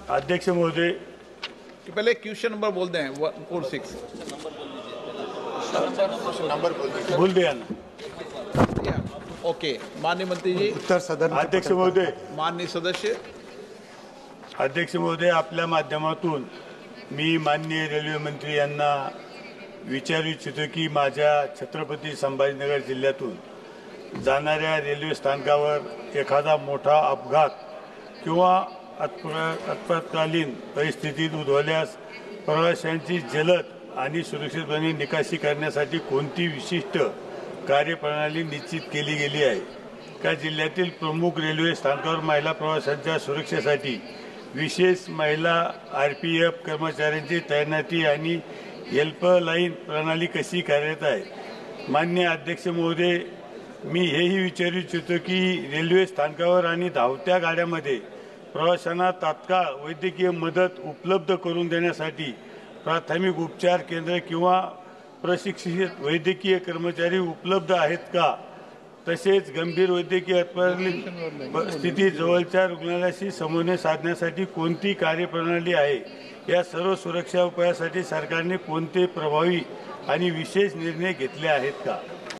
अध्यक्ष महोदय, पहले क्वेश्चन नंबर बोल दें 146 बोल दिया ना। ओके, माननीय मंत्री जी। उत्तर सदन। अध्यक्ष महोदय, माननीय सदस्य। अध्यक्ष महोदय, आपल्या माध्यमातून मी माननीय रेल्वे मंत्री यांना विचारू इच्छितो की माझ्या छत्रपती संभाजीनगर जिल्ह्यातून जाणाऱ्या रेल्वे स्थानकावर एखादा मोठा अपघात किंवा आपत्कालीन परिस्थितीत उद्भवल्यास प्रवाशांची जलद आणि सुरक्षितपणे निकासी करण्यासाठी कोणती विशिष्ट कार्यप्रणाली निश्चित केली गेली आहे का? जिल्ह्यातील प्रमुख रेल्वे स्थानकावर महिला प्रवाशांच्या सुरक्षेसाठी विशेष महिला RPF कर्मचाऱ्यांची तैनाती आणि हेल्पलाईन प्रणाली कशी कार्यरत आहे? माननीय अध्यक्ष महोदय, मी हेही विचारू इच्छितो की रेल्वे स्थानकावर आणि धावत्या गाड्यांमध्ये प्रवाशांना तात्काळ वैद्यकीय मदत उपलब्ध करून देण्यासाठी प्राथमिक उपचार केंद्र किंवा प्रशिक्षित वैद्यकीय कर्मचारी उपलब्ध आहेत का? तसेच गंभीर वैद्यकीय स्थिती जवळच्या रुग्णालयाशी समन्वय साधण्यासाठी कोणती कार्यप्रणाली आहे? या सर्व सुरक्षा उपायासाठी सरकारने कोणते प्रभावी आणि विशेष निर्णय घेतले आहेत का?